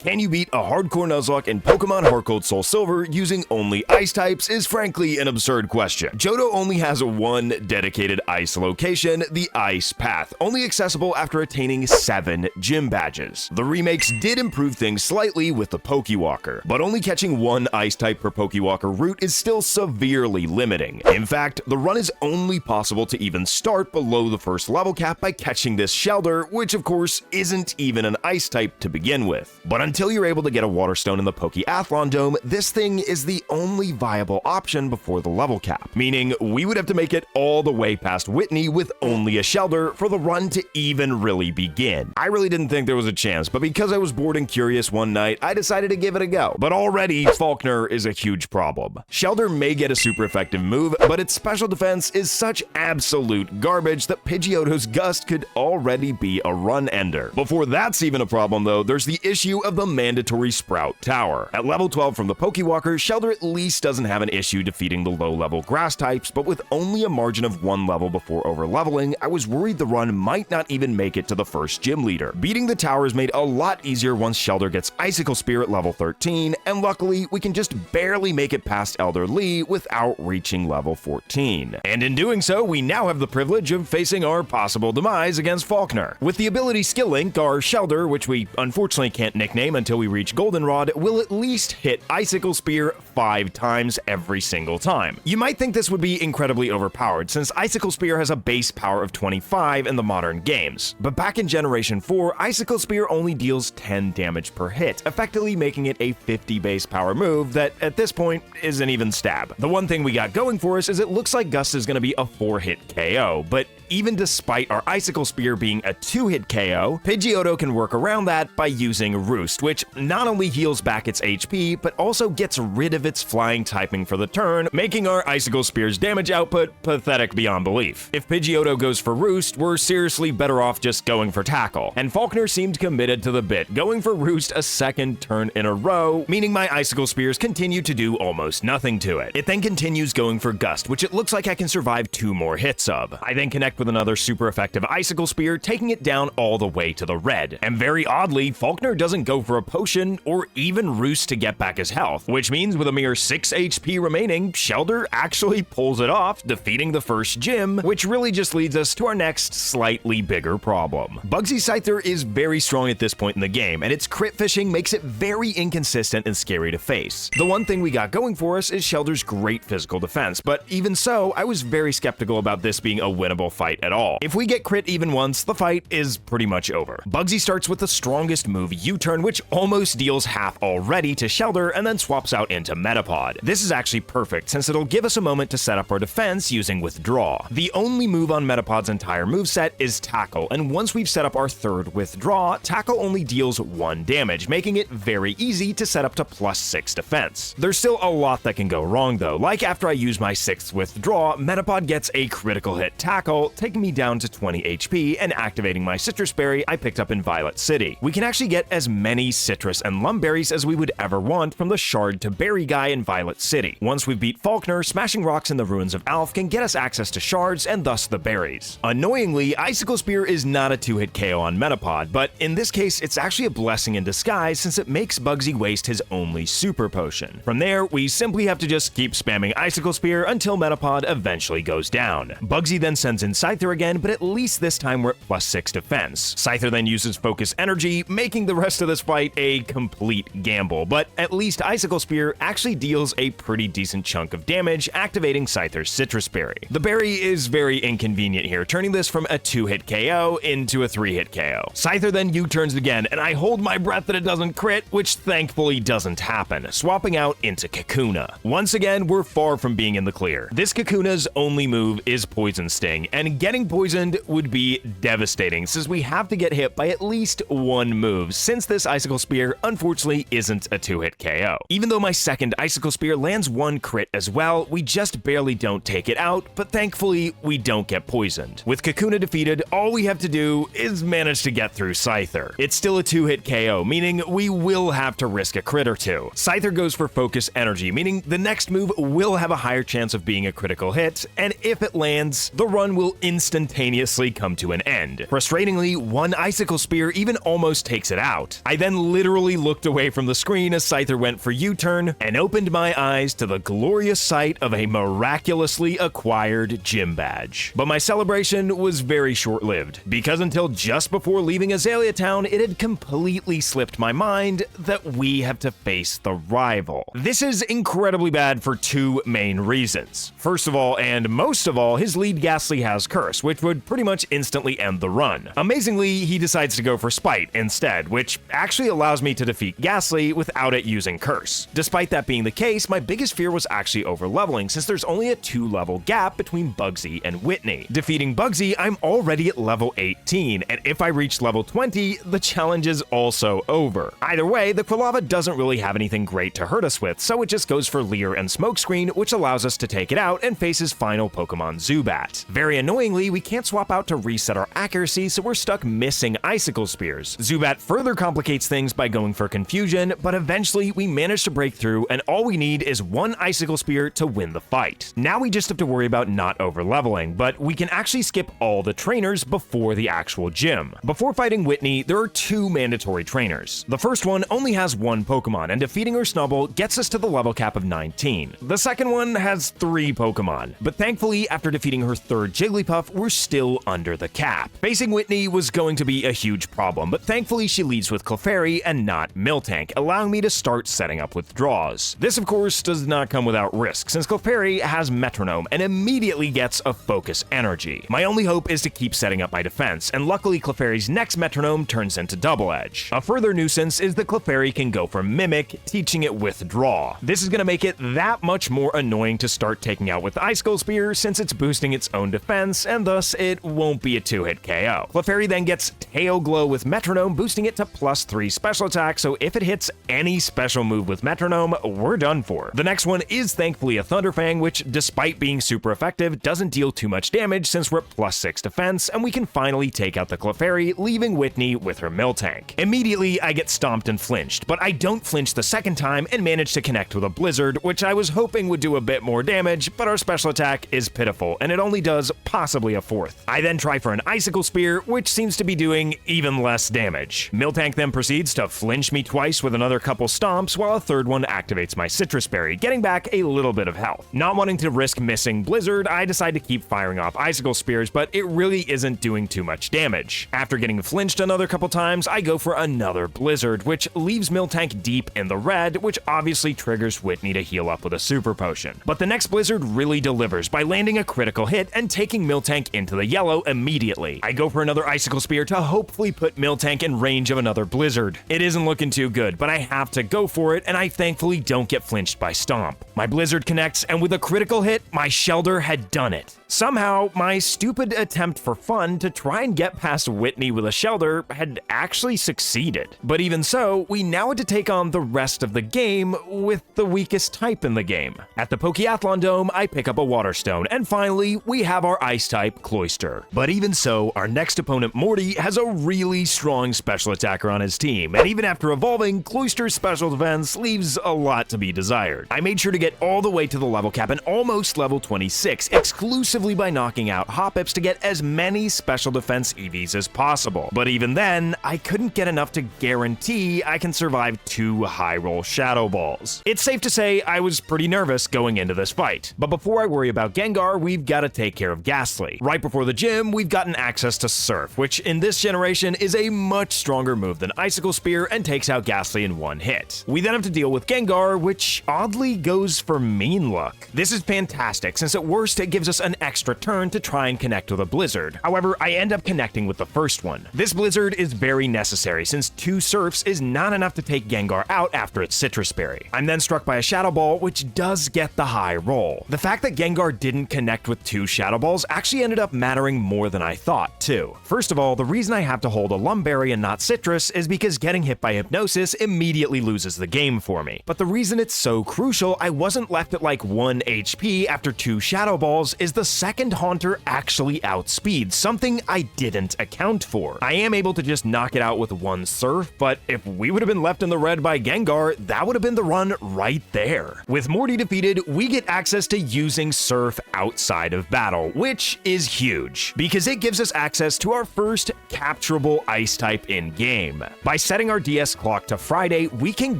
Can you beat a Hardcore Nuzlocke in Pokemon Heartgold Souldsilver using only ice types is frankly an absurd question. Johto only has one dedicated ice location, the Ice Path, only accessible after attaining 7 gym badges. The remakes did improve things slightly with the Pokewalker, but only catching one ice type per Pokewalker route is still severely limiting. In fact, the run is only possible to even start below the first level cap by catching this Shellder, which of course isn't even an ice type to begin with. But until you're able to get a Water Stone in the Pokeathlon Dome, this thing is the only viable option before the level cap, meaning we would have to make it all the way past Whitney with only a Shellder for the run to even really begin. I really didn't think there was a chance, but because I was bored and curious one night, I decided to give it a go. But already, Falkner is a huge problem. Shellder may get a super effective move, but its special defense is such absolute garbage that Pidgeotto's Gust could already be a run ender. Before that's even a problem though, there's the issue of the mandatory Sprout Tower. At level 12 from the Pokewalker, Shellder at least doesn't have an issue defeating the low-level grass types, but with only a margin of 1 level before overleveling, I was worried the run might not even make it to the first gym leader. Beating the tower is made a lot easier once Shellder gets Icicle Spear at level 13, and luckily, we can just barely make it past Elder Lee without reaching level 14. And in doing so, we now have the privilege of facing our possible demise against Falkner. With the ability Skill Link, our Shellder, which we unfortunately can't nickname until we reach Goldenrod, will at least hit Icicle Spear 5 times every single time. You might think this would be incredibly overpowered, since Icicle Spear has a base power of 25 in the modern games. But back in Generation 4, Icicle Spear only deals 10 damage per hit, effectively making it a 50 base power move that, at this point, isn't even stab. The one thing we got going for us is it looks like Gust is going to be a 4-hit KO, but even despite our Icicle Spear being a 2-hit KO, Pidgeotto can work around that by using Roost, which not only heals back its HP, but also gets rid of its flying typing for the turn, making our Icicle Spear's damage output pathetic beyond belief. If Pidgeotto goes for Roost, we're seriously better off just going for Tackle, and Falkner seemed committed to the bit, going for Roost a second turn in a row, meaning my Icicle Spears continue to do almost nothing to it. It then continues going for Gust, which it looks like I can survive 2 more hits of. I then connect with another super effective Icicle Spear, taking it down all the way to the red. And very oddly, Falkner doesn't go for a potion or even Roost to get back his health, which means with a mere 6 HP remaining, Shellder actually pulls it off, defeating the first gym, which really just leads us to our next slightly bigger problem. Bugsy Scyther is very strong at this point in the game, and its crit fishing makes it very inconsistent and scary to face. The one thing we got going for us is Shellder's great physical defense, but even so, I was very skeptical about this being a winnable fight at all. If we get crit even once, the fight is pretty much over. Bugsy starts with the strongest move, U-turn, which almost deals half already to Shellder and then swaps out into Metapod. This is actually perfect since it'll give us a moment to set up our defense using Withdraw. The only move on Metapod's entire moveset is Tackle, and once we've set up our third Withdraw, Tackle only deals 1 damage, making it very easy to set up to +6 defense. There's still a lot that can go wrong though, like after I use my 6th Withdraw, Metapod gets a critical hit Tackle, taking me down to 20 HP and activating my Citrus Berry I picked up in Violet City. We can actually get as many Citrus and Lum Berries as we would ever want from the Shard to Berry guy in Violet City. Once we beat Falkner, smashing rocks in the Ruins of Alph can get us access to Shards and thus the berries. Annoyingly, Icicle Spear is not a 2-hit KO on Metapod, but in this case it's actually a blessing in disguise since it makes Bugsy waste his only Super Potion. From there, we simply have to just keep spamming Icicle Spear until Metapod eventually goes down. Bugsy then sends in Scyther again, but at least this time we're at +6 defense. Scyther then uses Focus Energy, making the rest of this fight a complete gamble, but at least Icicle Spear actually deals a pretty decent chunk of damage, activating Scyther's Citrus Berry. The berry is very inconvenient here, turning this from a 2-hit KO into a 3-hit KO. Scyther then U-turns again, and I hold my breath that it doesn't crit, which thankfully doesn't happen, swapping out into Kakuna. Once again, we're far from being in the clear. This Kakuna's only move is Poison Sting, and getting poisoned would be devastating since we have to get hit by at least 1 move, since this Icicle Spear unfortunately isn't a 2-hit KO. Even though my second Icicle Spear lands 1 crit as well, we just barely don't take it out, but thankfully we don't get poisoned. With Kakuna defeated, all we have to do is manage to get through Scyther. It's still a 2-hit KO, meaning we will have to risk a crit or 2. Scyther goes for Focus Energy, meaning the next move will have a higher chance of being a critical hit, and if it lands, the run will instantaneously come to an end. Frustratingly, one Icicle Spear even almost takes it out. I then literally looked away from the screen as Scyther went for U-turn and opened my eyes to the glorious sight of a miraculously acquired gym badge. But my celebration was very short-lived, because until just before leaving Azalea Town, it had completely slipped my mind that we have to face the rival. This is incredibly bad for two main reasons. First of all, and most of all, his lead Ghastly has Curse, which would pretty much instantly end the run. Amazingly, he decides to go for Spite instead, which actually allows me to defeat Ghastly without it using Curse. Despite that being the case, my biggest fear was actually overleveling, since there's only a 2-level gap between Bugsy and Whitney. Defeating Bugsy, I'm already at level 18, and if I reach level 20, the challenge is also over. Either way, the Quilava doesn't really have anything great to hurt us with, so it just goes for Leer and Smokescreen, which allows us to take it out and face his final Pokemon Zubat. Very annoyingly, we can't swap out to reset our accuracy, so we're stuck missing Icicle Spears. Zubat further complicates things by going for Confusion, but eventually we manage to break through, and all we need is one Icicle Spear to win the fight. Now we just have to worry about not overleveling, but we can actually skip all the trainers before the actual gym. Before fighting Whitney, there are two mandatory trainers. The first one only has one Pokemon, and defeating her Snubbull gets us to the level cap of 19. The second one has 3 Pokemon, but thankfully, after defeating her third Jigglypuff, we're still under the cap. Facing Whitney was going to be a huge problem, but thankfully she leads with Clefairy and not Miltank, allowing me to start setting up withdrawals. This, of course, does not come without risk, since Clefairy has Metronome and immediately gets a Focus Energy. My only hope is to keep setting up my defense, and luckily Clefairy's next Metronome turns into Double Edge. A further nuisance is that Clefairy can go for Mimic, teaching it Withdraw. This is going to make it that much more annoying to start taking out with Icicle Spear, since it's boosting its own defense, and thus it won't be a 2-hit KO. Clefairy then gets Tail Glow with Metronome, boosting it to +3 special attack, so if it hits any special move with Metronome, we're done for. The next one is thankfully a Thunderfang, which, despite being super effective, doesn't deal too much damage since we're at +6 defense, and we can finally take out the Clefairy, leaving Whitney with her Miltank. Immediately, I get stomped and flinched, but I don't flinch the second time and manage to connect with a Blizzard, which I was hoping would do a bit more damage, but our special attack is pitiful, and it only does possibly a 4th. I then try for an Icicle Spear, which seems to be doing even less damage. Miltank then proceeds to flinch me twice with another couple stomps, while a third one activates my Citrus Berry, getting back a little bit of health. Not wanting to risk missing Blizzard, I decide to keep firing off Icicle Spears, but it really isn't doing too much damage. After getting flinched another couple times, I go for another Blizzard, which leaves Miltank deep in the red, which obviously triggers Whitney to heal up with a Super Potion. But the next Blizzard really delivers by landing a critical hit and taking Miltank into the yellow immediately. I go for another Icicle Spear to hopefully put Miltank in range of another Blizzard. It isn't looking too good, but I have to go for it, and I thankfully don't get flinched by Stomp. My Blizzard connects, and with a critical hit, my Shelter had done it. Somehow, my stupid attempt for fun to try and get past Whitney with a Shelter had actually succeeded. But even so, we now had to take on the rest of the game with the weakest type in the game. At the Pokeathlon Dome, I pick up a Water Stone, and finally, we have our Ice type, Cloyster. But even so, our next opponent, Morty, has a really strong special attacker on his team, and even after evolving, Cloyster's special defense leaves a lot to be desired. I made sure to get all the way to the level cap and almost level 26, exclusively by knocking out Hoppips to get as many special defense EVs as possible. But even then, I couldn't get enough to guarantee I can survive 2 high roll Shadow Balls. It's safe to say I was pretty nervous going into this fight. But before I worry about Gengar, we've got to take care of Ghastly. Right before the gym, we've gotten access to Surf, which in this generation is a much stronger move than Icicle Spear and takes out Ghastly in one hit. We then have to deal with Gengar, which oddly goes for Mean Look. This is fantastic, since at worst it gives us an extra turn to try and connect with a Blizzard. However, I end up connecting with the first one. This Blizzard is very necessary, since 2 Surfs is not enough to take Gengar out after its Citrus Berry. I'm then struck by a Shadow Ball, which does get the high roll. The fact that Gengar didn't connect with 2 Shadow Balls actually ended up mattering more than I thought, too. First of all, the reason I have to hold a Lumberry and not Citrus is because getting hit by Hypnosis immediately loses the game for me. But the reason it's so crucial I wasn't left at like 1 HP after 2 Shadow Balls is the second Haunter actually outspeeds, something I didn't account for. I am able to just knock it out with 1 Surf, but if we would have been left in the red by Gengar, that would have been the run right there. With Morty defeated, we get access to using Surf outside of battle, which which is huge, because it gives us access to our first capturable ice type in-game. By setting our DS clock to Friday, we can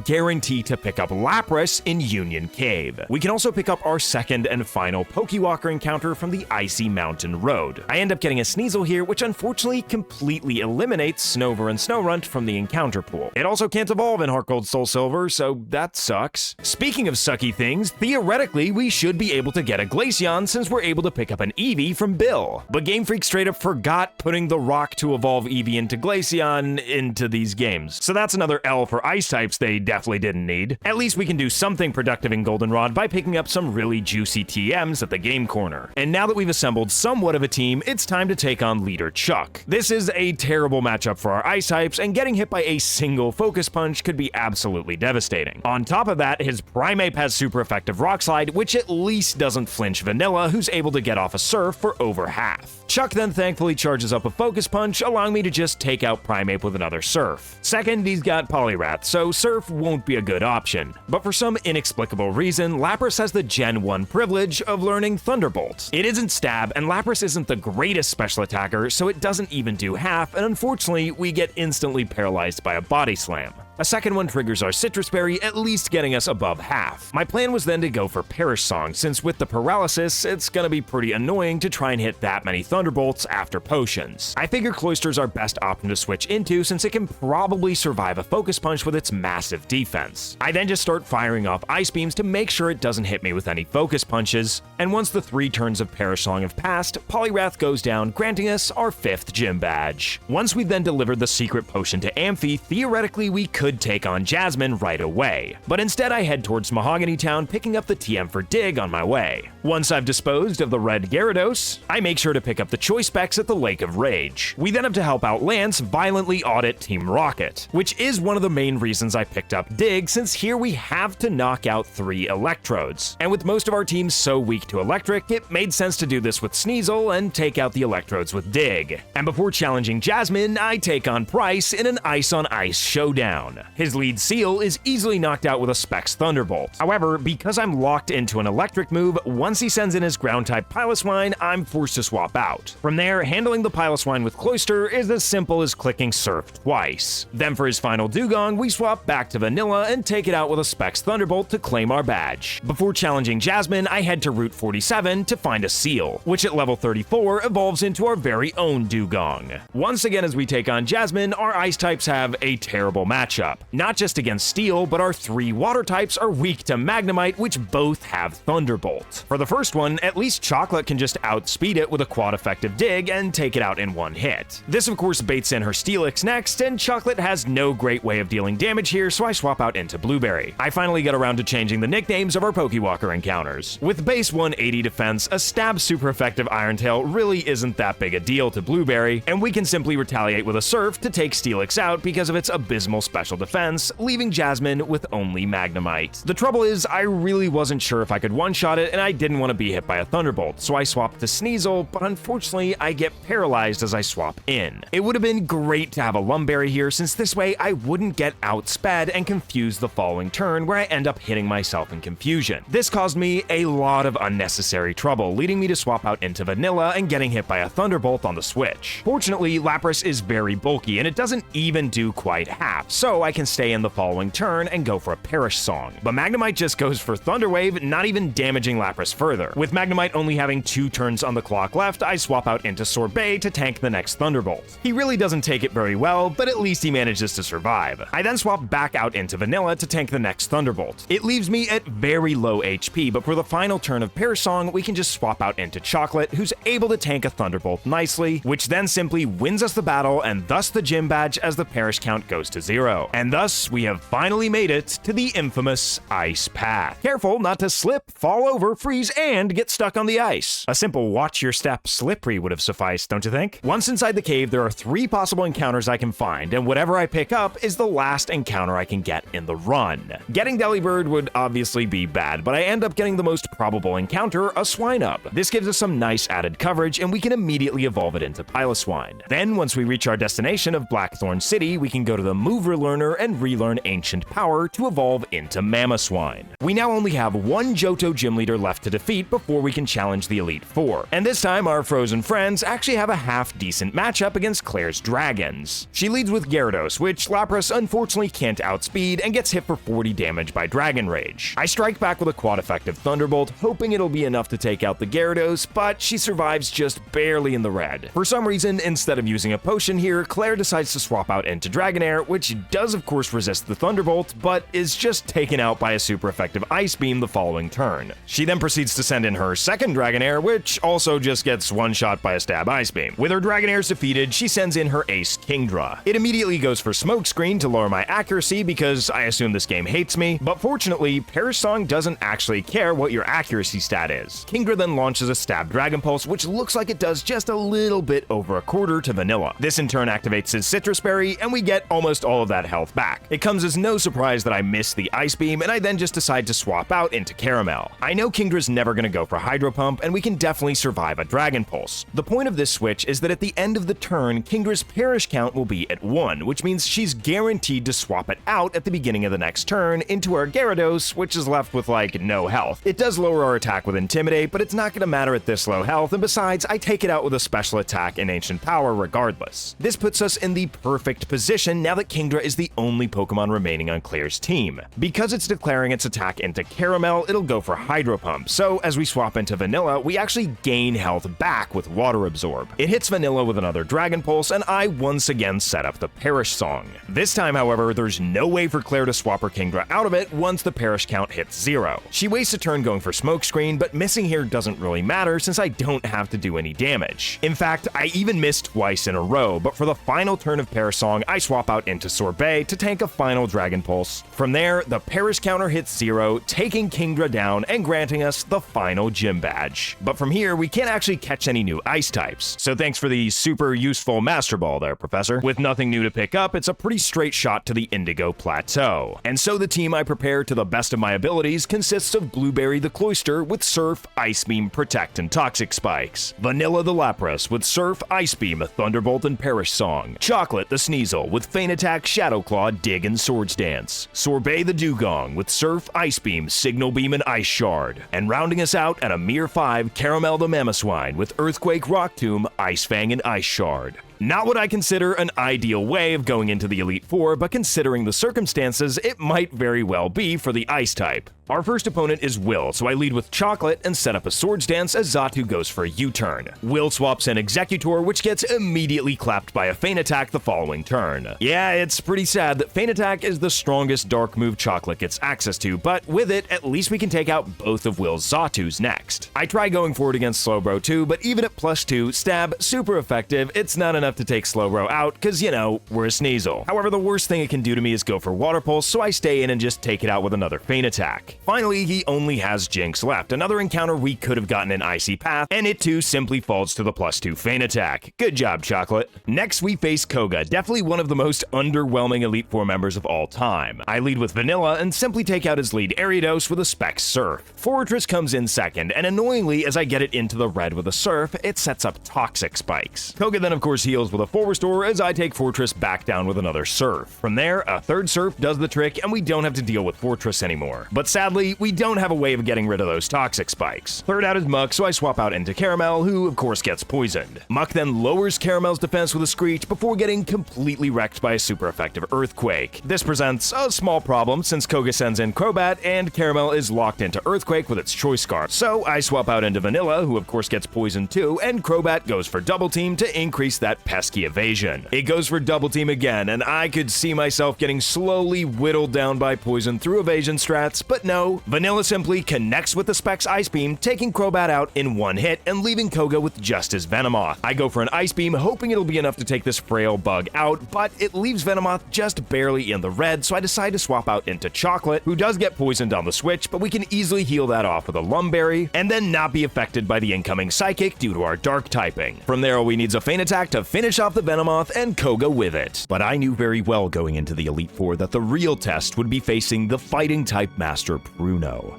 guarantee to pick up Lapras in Union Cave. We can also pick up our second and final Pokewalker encounter from the Icy Mountain Road. I end up getting a Sneasel here, which unfortunately completely eliminates Snover and Snorunt from the encounter pool. It also can't evolve in Heartgold Soulsilver, so that sucks. Speaking of sucky things, theoretically we should be able to get a Glaceon since we're able to pick up an Eevee from Bill. But Game Freak straight up forgot putting the rock to evolve Eevee into Glaceon into these games. So that's another L for ice types they definitely didn't need. At least we can do something productive in Goldenrod by picking up some really juicy TMs at the game corner. And now that we've assembled somewhat of a team, it's time to take on Leader Chuck. This is a terrible matchup for our ice types, and getting hit by a single focus punch could be absolutely devastating. On top of that, his Primeape has super effective Rock Slide, which at least doesn't flinch Vanilla, who's able to get off a Surf for over half. Chuck then thankfully charges up a focus punch, allowing me to just take out Primeape with another Surf. Second, he's got Poliwrath, so Surf won't be a good option. But for some inexplicable reason, Lapras has the Gen 1 privilege of learning Thunderbolt. It isn't Stab, and Lapras isn't the greatest special attacker, so it doesn't even do half, and unfortunately, we get instantly paralyzed by a Body Slam. A second one triggers our Citrus Berry, at least getting us above half. My plan was then to go for Perish Song, since with the paralysis, it's gonna be pretty annoying to try and hit that many Thunderbolts after potions. I figure Cloyster's our best option to switch into since it can probably survive a Focus Punch with its massive defense. I then just start firing off Ice Beams to make sure it doesn't hit me with any Focus Punches, and once the 3 turns of Perish Song have passed, Poliwrath goes down, granting us our 5th gym badge. Once we then delivered the secret potion to Amphi, theoretically we could take on Jasmine right away, but instead I head towards Mahogany Town, picking up the TM for Dig on my way. Once I've disposed of the red Gyarados, I make sure to pick up the Choice Specs at the Lake of Rage. We then have to help out Lance violently audit Team Rocket, which is one of the main reasons I picked up Dig, since here we have to knock out 3 Electrodes. And with most of our teams so weak to Electric, it made sense to do this with Sneasel and take out the Electrodes with Dig. And before challenging Jasmine, I take on Pryce in an Ice on Ice showdown. His lead Seal is easily knocked out with a Specs Thunderbolt. However, because I'm locked into an Electric move, once he sends in his Ground-type Piloswine, I'm forced to swap out. From there, handling the Piloswine with Cloyster is as simple as clicking Surf twice. Then for his final Dugong, we swap back to Vanilla and take it out with a Specs Thunderbolt to claim our badge. Before challenging Jasmine, I head to Route 47 to find a Seal, which at level 34 evolves into our very own Dugong. Once again, as we take on Jasmine, our Ice types have a terrible matchup. Not just against Steel, but our 3 Water types are weak to Magnemite, which both have Thunderbolt. For the first one, at least Chocolate can just outspeed it with a quad effective Dig and take it out in one hit. This of course baits in her Steelix next, and Chocolate has no great way of dealing damage here, so I swap out into Blueberry. I finally get around to changing the nicknames of our Pokewalker encounters. With base 180 defense, a Stab super effective Iron Tail really isn't that big a deal to Blueberry, and we can simply retaliate with a Surf to take Steelix out because of its abysmal special defense, leaving Jasmine with only Magnemite. The trouble is, I really wasn't sure if I could one-shot it, and I didn't want to be hit by a Thunderbolt, so I swapped to Sneasel, but unfortunately, I get paralyzed as I swap in. It would have been great to have a Lumberry here, since this way I wouldn't get outsped and confuse the following turn, where I end up hitting myself in confusion. This caused me a lot of unnecessary trouble, leading me to swap out into Vanilla and getting hit by a Thunderbolt on the switch. Fortunately, Lapras is very bulky, and it doesn't even do quite half, so I can stay in the following turn and go for a Perish Song. But Magnemite just goes for Thunder Wave, not even damaging Lapras further. With Magnemite only having 2 turns on the clock left, I swap out into Sorbet to tank the next Thunderbolt. He really doesn't take it very well, but at least he manages to survive. I then swap back out into Vanilla to tank the next Thunderbolt. It leaves me at very low HP, but for the final turn of Perish Song, we can just swap out into Chocolate, who's able to tank a Thunderbolt nicely, which then simply wins us the battle and thus the gym badge as the Perish count goes to 0. And thus, we have finally made it to the infamous Ice Path. Careful not to slip, fall over, freeze, and get stuck on the ice. A simple watch your step slippery would have sufficed, don't you think? Once inside the cave, there are 3 possible encounters I can find, and whatever I pick up is the last encounter I can get in the run. Getting Delibird would obviously be bad, but I end up getting the most probable encounter, a Swinub. This gives us some nice added coverage, and we can immediately evolve it into Piloswine. Then, once we reach our destination of Blackthorn City, we can go to the Mover Learner and relearn Ancient Power to evolve into Mamoswine. We now only have one Johto gym leader left to defeat before we can challenge the Elite Four, and this time our frozen friends actually have a half-decent matchup against Claire's dragons. She leads with Gyarados, which Lapras unfortunately can't outspeed and gets hit for 40 damage by Dragon Rage. I strike back with a quad-effective Thunderbolt, hoping it'll be enough to take out the Gyarados, but she survives just barely in the red. For some reason, instead of using a potion here, Claire decides to swap out into Dragonair, which does of course resist the Thunderbolt, but is just taken out by a super effective Ice Beam the following turn. She then proceeds to send in her second Dragonair, which also just gets one-shot by a stab Ice Beam. With her Dragonairs defeated, she sends in her ace Kingdra. It immediately goes for Smokescreen to lower my accuracy because I assume this game hates me, but fortunately, Perish Song doesn't actually care what your accuracy stat is. Kingdra then launches a stab Dragon Pulse, which looks like it does just a little bit over a quarter to Vanilla. This in turn activates his Citrus Berry, and we get almost all of that health back. It comes as no surprise that I miss the Ice Beam, and I then just decide to swap out into Caramel. I know Kingdra's never going to go for Hydro Pump, and we can definitely survive a Dragon Pulse. The point of this switch is that at the end of the turn, Kingdra's Perish count will be at 1, which means she's guaranteed to swap it out at the beginning of the next turn into our Gyarados, which is left with like no health. It does lower our attack with Intimidate, but it's not going to matter at this low health, and besides, I take it out with a special attack and Ancient Power regardless. This puts us in the perfect position now that Kingdra is the only Pokemon remaining on Claire's team. Because it's declaring its attack into Caramel, it'll go for Hydro Pump, so as we swap into Vanilla, we actually gain health back with Water Absorb. It hits Vanilla with another Dragon Pulse, and I once again set up the Perish Song. This time, however, there's no way for Claire to swap her Kingdra out of it once the Perish count hits 0. She wastes a turn going for Smokescreen, but missing here doesn't really matter since I don't have to do any damage. In fact, I even missed twice in a row, but for the final turn of Perish Song, I swap out into Sorbet to tank a final Dragon Pulse. From there, the Perish counter hits 0, taking Kingdra down and granting us the final gym badge. But from here, we can't actually catch any new ice types, so thanks for the super useful Master Ball there, Professor. With nothing new to pick up, it's a pretty straight shot to the Indigo Plateau. And so the team I prepare to the best of my abilities consists of Blueberry the Cloyster with Surf, Ice Beam, Protect, and Toxic Spikes, Vanilla the Lapras with Surf, Ice Beam, Thunderbolt, and Perish Song, Chocolate the Sneasel with Feint Attack, Shadow Claw, Dig, and Swords Dance, Sorbet the Dugong with Surf, Ice Beam, Signal Beam, and Ice Shard, and rounding us out at a mere 5, Caramel the Mamoswine with Earthquake, Rock Tomb, Ice Fang, and Ice Shard. Not what I consider an ideal way of going into the Elite Four, but considering the circumstances, it might very well be for the Ice type. Our first opponent is Will, so I lead with Chocolate and set up a Swords Dance as Xatu goes for a U-turn. Will swaps in Executor, which gets immediately clapped by a Feint Attack the following turn. Yeah, it's pretty sad that Feint Attack is the strongest dark move Chocolate gets access to, but with it, at least we can take out both of Will's Xatus next. I try going for it against Slowbro too, but even at +2, Stab, super effective, it's not enough to take Slowbro out, cause you know, we're a Sneasel. However, the worst thing it can do to me is go for Water Pulse, so I stay in and just take it out with another Feint Attack. Finally, he only has Jinx left, another encounter we could have gotten an Icy Path, and it too simply falls to the +2 Feint Attack. Good job, Chocolate. Next, we face Koga, definitely one of the most underwhelming Elite Four members of all time. I lead with Vanilla and simply take out his lead Ariados with a Specs Surf. Fortress comes in second, and annoyingly, as I get it into the red with a Surf, it sets up Toxic Spikes. Koga then of course heals with a Full Restore as I take Fortress back down with another Surf. From there, a third Surf does the trick, and we don't have to deal with Fortress anymore. But sadly, we don't have a way of getting rid of those Toxic Spikes. Third out is Muck, so I swap out into Caramel, who of course gets poisoned. Muck then lowers Caramel's defense with a Screech before getting completely wrecked by a super effective Earthquake. This presents a small problem since Koga sends in Crobat and Caramel is locked into Earthquake with its Choice Scarf. So I swap out into Vanilla, who of course gets poisoned too, and Crobat goes for Double Team to increase that pesky evasion. It goes for Double Team again, and I could see myself getting slowly whittled down by poison through evasion strats, but no, Vanilla simply connects with the Specs Ice Beam, taking Crobat out in one hit and leaving Koga with just his Venomoth. I go for an Ice Beam, hoping it'll be enough to take this frail bug out, but it leaves Venomoth just barely in the red, so I decide to swap out into Chocolate, who does get poisoned on the switch, but we can easily heal that off with a Lumberry, and then not be affected by the incoming Psychic due to our Dark typing. From there, all we need is a Feint Attack to finish off the Venomoth and Koga with it. But I knew very well going into the Elite Four that the real test would be facing the Fighting type Master Bruno.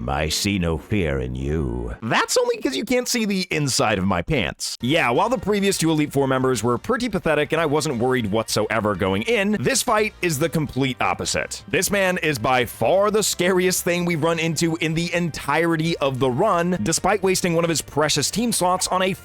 I see no fear in you. That's only because you can't see the inside of my pants. Yeah, while the previous two Elite Four members were pretty pathetic and I wasn't worried whatsoever going in, this fight is the complete opposite. This man is by far the scariest thing we've run into in the entirety of the run, despite wasting one of his precious team slots on a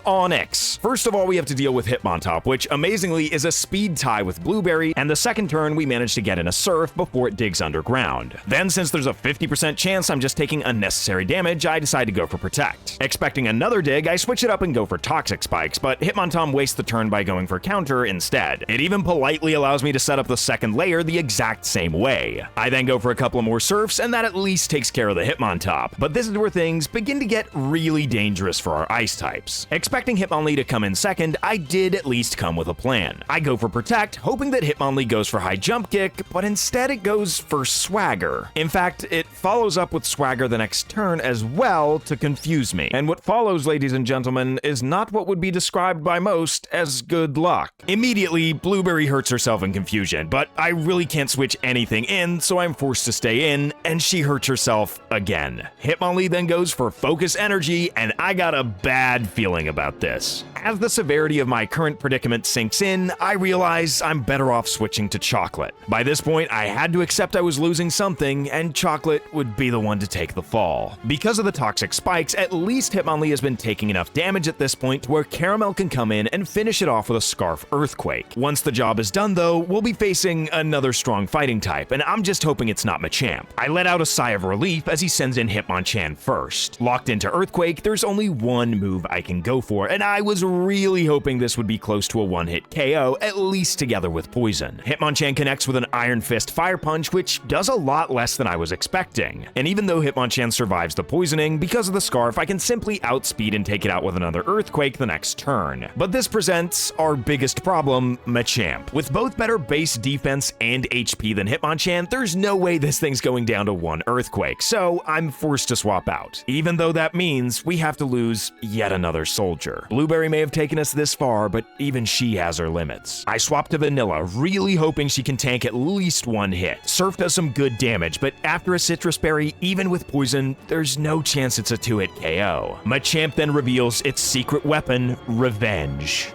Onyx. First of all, we have to deal with Hitmontop, which amazingly is a speed tie with Blueberry, and the second turn we manage to get in a Surf before it digs underground. Then, since there's a 50% chance I'm just taking unnecessary damage, I decide to go for Protect. Expecting another dig, I switch it up and go for Toxic Spikes, but Hitmontop wastes the turn by going for Counter instead. It even politely allows me to set up the second layer the exact same way. I then go for a couple of more Surfs, and that at least takes care of the Hitmontop. But this is where things begin to get really dangerous for our Ice types. Expecting Hitmonlee to come in second, I did at least come with a plan. I go for Protect, hoping that Hitmonlee goes for High Jump Kick, but instead it goes for Swagger. In fact, it follows up with Swagger the next turn as well to confuse me. And what follows, ladies and gentlemen, is not what would be described by most as good luck. Immediately, Blueberry hurts herself in confusion, but I really can't switch anything in, so I'm forced to stay in, and she hurts herself again. Hitmonlee then goes for Focus Energy, and I got a bad feeling about this. As the severity of my current predicament sinks in, I realize I'm better off switching to Chocolate. By this point, I had to accept I was losing something, and Chocolate would be the one to take the fall. Because of the Toxic Spikes, at least Hitmonlee has been taking enough damage at this point to where Caramel can come in and finish it off with a Scarf Earthquake. Once the job is done though, we'll be facing another strong fighting type, and I'm just hoping it's not Machamp. I let out a sigh of relief as he sends in Hitmonchan first. Locked into Earthquake, there's only one move I can go for, and I was really hoping this would be close to a one-hit KO, at least together with Poison. Hitmonchan connects with an Iron Fist Fire Punch, which does a lot less than I was expecting. And even though Hitmonchan survives the poisoning, because of the Scarf, I can simply outspeed and take it out with another Earthquake the next turn. But this presents our biggest problem, Machamp. With both better base defense and HP than Hitmonchan, there's no way this thing's going down to one Earthquake, so I'm forced to swap out. Even though that means we have to lose yet another soldier. Blueberry may have taken us this far, but even she has her limits. I swap to Vanilla, really hoping she can tank at least one hit. Surf does some good damage, but after a Citrus Berry, even with Poison, there's no chance it's a 2-hit KO. Machamp then reveals its secret weapon, Revenge.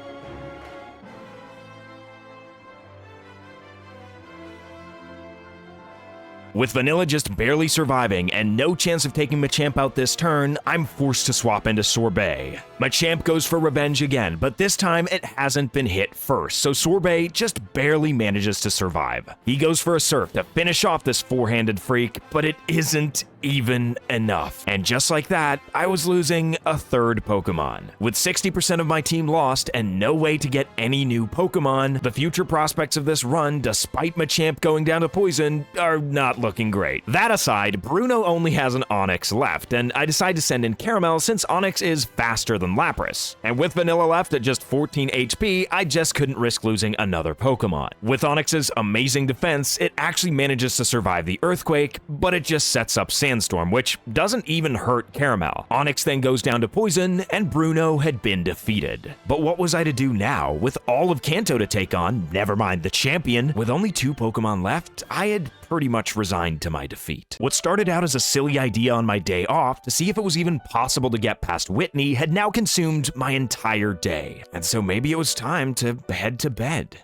With Vanilla just barely surviving and no chance of taking Machamp out this turn, I'm forced to swap into Sorbet. Machamp goes for Revenge again, but this time it hasn't been hit first, so Sorbet just barely manages to survive. He goes for a Surf to finish off this four-handed freak, but it isn't even enough. And just like that, I was losing a third Pokemon. With 60% of my team lost and no way to get any new Pokemon, the future prospects of this run, despite Machamp going down to Poison, are not looking great. That aside, Bruno only has an Onix left, and I decide to send in Caramel since Onix is faster than Lapras. And with Vanilla left at just 14 HP, I just couldn't risk losing another Pokemon. With Onix's amazing defense, it actually manages to survive the Earthquake, but it just sets up Sandstorm, which doesn't even hurt Caramel. Onix then goes down to Poison, and Bruno had been defeated. But what was I to do now? With all of Kanto to take on, never mind the champion, with only 2 Pokemon left, I had pretty much resigned to my defeat. What started out as a silly idea on my day off to see if it was even possible to get past Whitney had now consumed my entire day, and so maybe it was time to head to bed.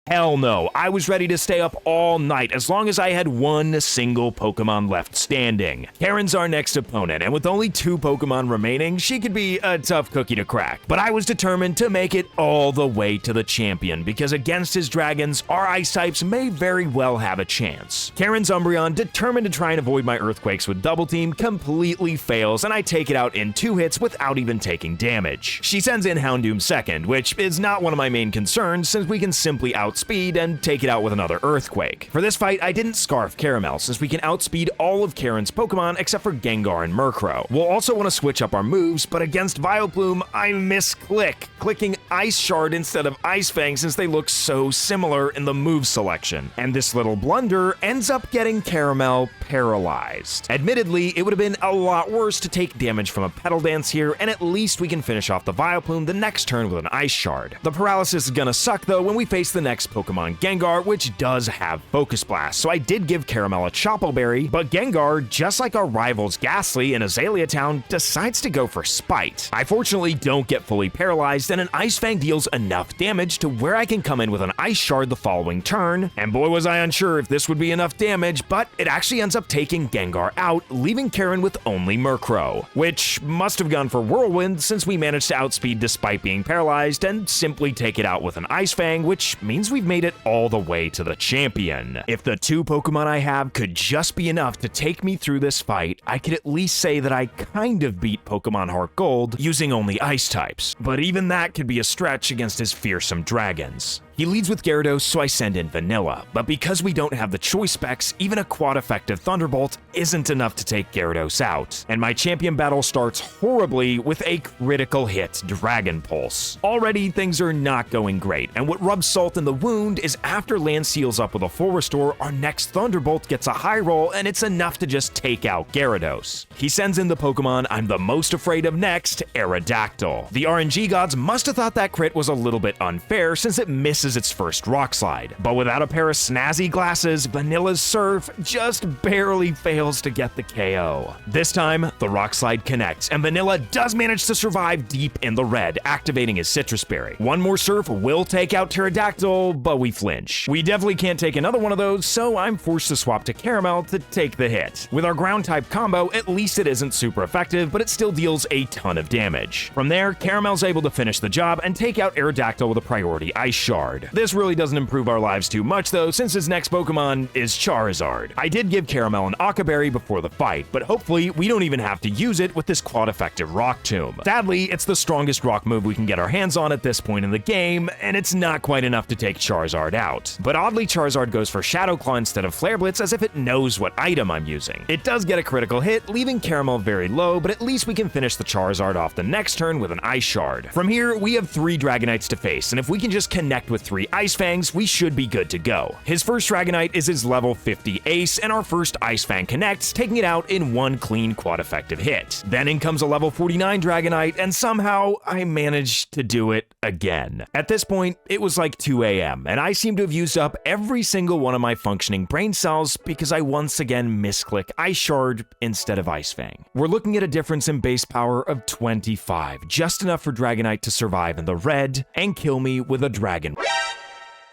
Hell no, I was ready to stay up all night as long as I had one single Pokemon left standing. Karen's our next opponent, and with only 2 Pokemon remaining, she could be a tough cookie to crack. But I was determined to make it all the way to the champion, because against his dragons, our ice types may very well have a chance. Karen's Umbreon, determined to try and avoid my Earthquakes with Double Team, completely fails, and I take it out in 2 hits without even taking damage. She sends in Houndoom second, which is not one of my main concerns since we can simply outspeed and take it out with another Earthquake. For this fight, I didn't Scarf Caramel since we can outspeed all of Karen's Pokemon except for Gengar and Murkrow. We'll also want to switch up our moves, but against Vileplume, I misclick, clicking Ice Shard instead of Ice Fang since they look so similar in the move selection. And this little blunder ends up getting Caramel paralyzed. Admittedly, it would have been a lot worse to take damage from a Petal Dance here, and at least we can finish off the Vileplume the next turn with an Ice Shard. The paralysis is gonna suck though when we face the next next Pokemon Gengar, which does have Focus Blast, so I did give Caramel a Chople Berry, but Gengar, just like our rivals Ghastly in Azalea Town, decides to go for Spite. I fortunately don't get fully paralyzed, and an Ice Fang deals enough damage to where I can come in with an Ice Shard the following turn, and boy was I unsure if this would be enough damage, but it actually ends up taking Gengar out, leaving Karen with only Murkrow, which must have gone for Whirlwind since we managed to outspeed despite being paralyzed and simply take it out with an Ice Fang, which means we've made it all the way to the champion. If the 2 Pokemon I have could just be enough to take me through this fight, I could at least say that I kind of beat Pokemon Heartgold using only Ice types, but even that could be a stretch against his fearsome dragons. He leads with Gyarados, so I send in Vanilla, but because we don't have the choice specs, even a quad-effective Thunderbolt isn't enough to take Gyarados out, and my champion battle starts horribly with a critical hit Dragon Pulse. Already, things are not going great, and what rubs salt in the wound is after Lance heals up with a full restore, our next Thunderbolt gets a high roll, and it's enough to just take out Gyarados. He sends in the Pokemon I'm the most afraid of next, Aerodactyl. The RNG gods must have thought that crit was a little bit unfair since it misses its first Rock Slide, but without a pair of snazzy glasses, Vanilla's Surf just barely fails to get the KO. This time, the Rock Slide connects, and Vanilla does manage to survive deep in the red, activating his Citrus Berry. One more Surf will take out Pterodactyl, but we flinch. We definitely can't take another one of those, so I'm forced to swap to Caramel to take the hit. With our Ground-type combo, at least it isn't super effective, but it still deals a ton of damage. From there, Caramel's able to finish the job and take out Aerodactyl with a priority Ice Shard. This really doesn't improve our lives too much though, since his next Pokemon is Charizard. I did give Caramel an Aqua Berry before the fight, but hopefully we don't even have to use it with this quad-effective Rock Tomb. Sadly, it's the strongest rock move we can get our hands on at this point in the game, and it's not quite enough to take Charizard out. But oddly, Charizard goes for Shadow Claw instead of Flare Blitz as if it knows what item I'm using. It does get a critical hit, leaving Caramel very low, but at least we can finish the Charizard off the next turn with an Ice Shard. From here, we have 3 Dragonites to face, and if we can just connect with 3 Ice Fangs, we should be good to go. His first Dragonite is his level 50 Ace, and our first Ice Fang connects, taking it out in one clean quad-effective hit. Then in comes a level 49 Dragonite, and somehow I managed to do it again. At this point, it was like 2 a.m., and I seem to have used up every single one of my functioning brain cells because I once again misclick Ice Shard instead of Ice Fang. We're looking at a difference in base power of 25, just enough for Dragonite to survive in the red and kill me with a Dragon.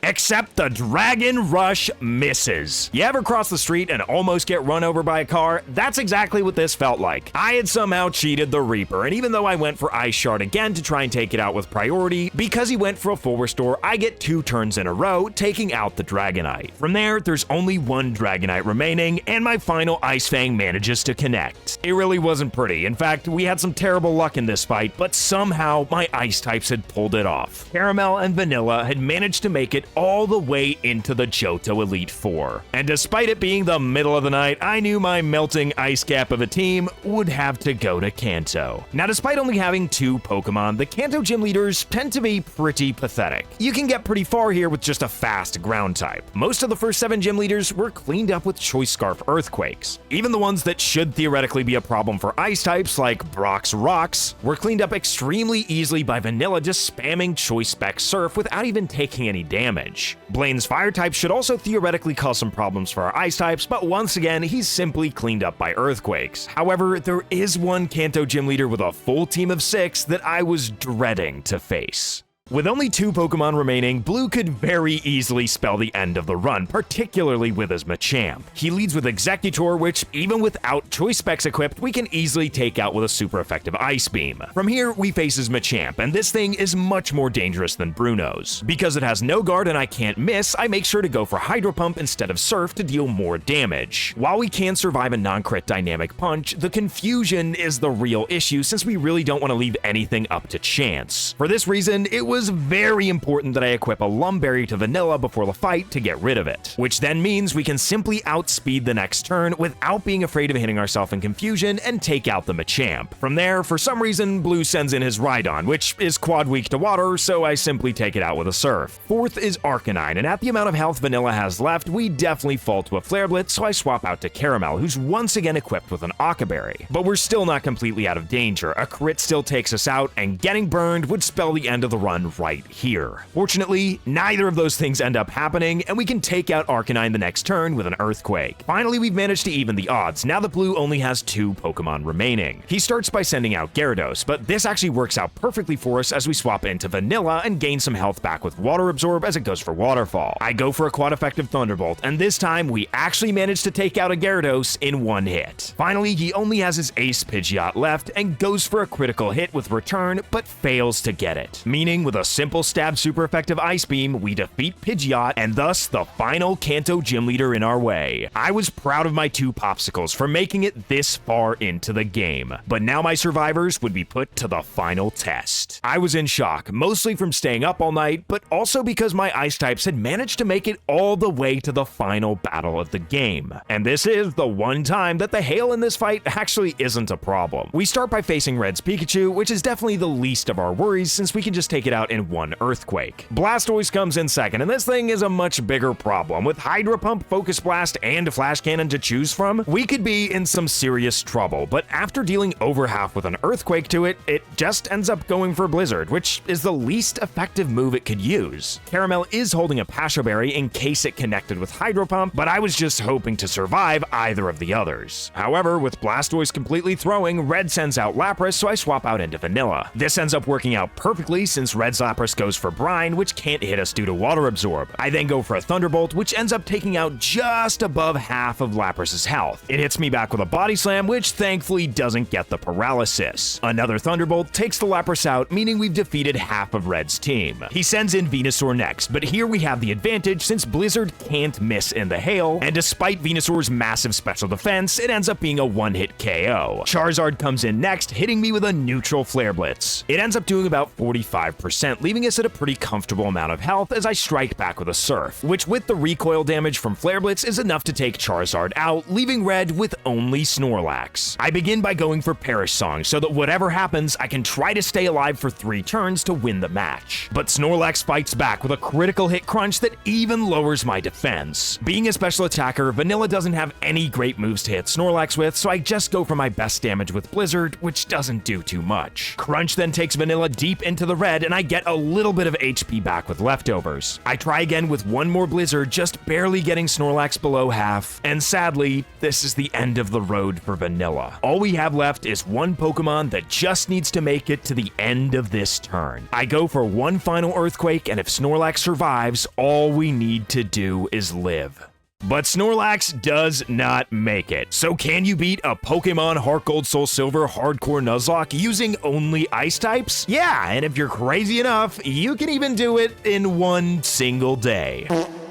Except the Dragon Rush misses. You ever cross the street and almost get run over by a car? That's exactly what this felt like. I had somehow cheated the Reaper, and even though I went for Ice Shard again to try and take it out with priority, because he went for a full restore, I get 2 turns in a row, taking out the Dragonite. From there, there's only 1 Dragonite remaining, and my final Ice Fang manages to connect. It really wasn't pretty. In fact, we had some terrible luck in this fight, but somehow my Ice types had pulled it off. Caramel and Vanilla had managed to make it all the way into the Johto Elite Four. And despite it being the middle of the night, I knew my melting ice cap of a team would have to go to Kanto. Now, despite only having 2 Pokemon, the Kanto Gym Leaders tend to be pretty pathetic. You can get pretty far here with just a fast ground type. Most of the first 7 Gym Leaders were cleaned up with Choice Scarf Earthquakes. Even the ones that should theoretically be a problem for ice types, like Brock's Rocks, were cleaned up extremely easily by Vanilla just spamming Choice Spec Surf without even taking any damage. Blaine's Fire type should also theoretically cause some problems for our ice types, but once again, he's simply cleaned up by Earthquakes. However, there is one Kanto Gym Leader with a full team of 6 that I was dreading to face. With only 2 Pokemon remaining, Blue could very easily spell the end of the run, particularly with his Machamp. He leads with Executor, which, even without Choice Specs equipped, we can easily take out with a super effective Ice Beam. From here, we face his Machamp, and this thing is much more dangerous than Bruno's. Because it has no guard and I can't miss, I make sure to go for Hydro Pump instead of Surf to deal more damage. While we can survive a non-crit Dynamic Punch, the confusion is the real issue since we really don't want to leave anything up to chance. For this reason, it was very important that I equip a Lumberry to Vanilla before the fight to get rid of it, which then means we can simply outspeed the next turn without being afraid of hitting ourselves in confusion and take out the Machamp. From there, for some reason, Blue sends in his Rhydon, which is quad weak to water, so I simply take it out with a Surf. Fourth is Arcanine, and at the amount of health Vanilla has left, we definitely fall to a Flare Blitz, so I swap out to Caramel, who's once again equipped with an Aqua Berry. But we're still not completely out of danger. A crit still takes us out, and getting burned would spell the end of the run one right here. Fortunately, neither of those things end up happening, and we can take out Arcanine the next turn with an Earthquake. Finally, we've managed to even the odds. Now the blue only has 2 Pokemon remaining. He starts by sending out Gyarados, but this actually works out perfectly for us as we swap into Vanilla and gain some health back with Water Absorb as it goes for Waterfall. I go for a quad-effective Thunderbolt, and this time we actually manage to take out a Gyarados in one hit. Finally, he only has his Ace Pidgeot left and goes for a critical hit with Return, but fails to get it. Meaning, with a simple stab super effective Ice Beam, we defeat Pidgeot and thus the final Kanto Gym Leader in our way. I was proud of my 2 Popsicles for making it this far into the game, but now my survivors would be put to the final test. I was in shock, mostly from staying up all night, but also because my Ice types had managed to make it all the way to the final battle of the game. And this is the one time that the hail in this fight actually isn't a problem. We start by facing Red's Pikachu, which is definitely the least of our worries since we can just take it out in one Earthquake. Blastoise comes in second, and this thing is a much bigger problem. With Hydro Pump, Focus Blast, and Flash Cannon to choose from, we could be in some serious trouble, but after dealing over half with an Earthquake to it, it just ends up going for Blizzard, which is the least effective move it could use. Caramel is holding a Pasho Berry in case it connected with Hydro Pump, but I was just hoping to survive either of the others. However, with Blastoise completely throwing, Red sends out Lapras, so I swap out into Vanilla. This ends up working out perfectly since Red's Lapras goes for Brine, which can't hit us due to Water Absorb. I then go for a Thunderbolt, which ends up taking out just above half of Lapras's health. It hits me back with a Body Slam, which thankfully doesn't get the paralysis. Another Thunderbolt takes the Lapras out, meaning we've defeated half of Red's team. He sends in Venusaur next, but here we have the advantage since Blizzard can't miss in the hail, and despite Venusaur's massive special defense, it ends up being a one-hit KO. Charizard comes in next, hitting me with a neutral Flare Blitz. It ends up doing about 45%, leaving us at a pretty comfortable amount of health as I strike back with a Surf, which with the recoil damage from Flare Blitz is enough to take Charizard out, leaving Red with only Snorlax. I begin by going for Perish Song so that whatever happens, I can try to stay alive for 3 turns to win the match. But Snorlax fights back with a critical hit crunch that even lowers my defense. Being a special attacker, Vanilla doesn't have any great moves to hit Snorlax with, so I just go for my best damage with Blizzard, which doesn't do too much. Crunch then takes Vanilla deep into the red, and I get a little bit of HP back with leftovers. I try again with one more Blizzard, just barely getting Snorlax below half, and sadly, this is the end of the road for Vanilla. All we have left is one Pokemon that just needs to make it to the end of this turn. I go for one final Earthquake, and if Snorlax survives, all we need to do is live. But Snorlax does not make it. So can you beat a Pokemon Heartgold Souldsilver Hardcore Nuzlocke using only Ice types? Yeah, and if you're crazy enough, you can even do it in one single day.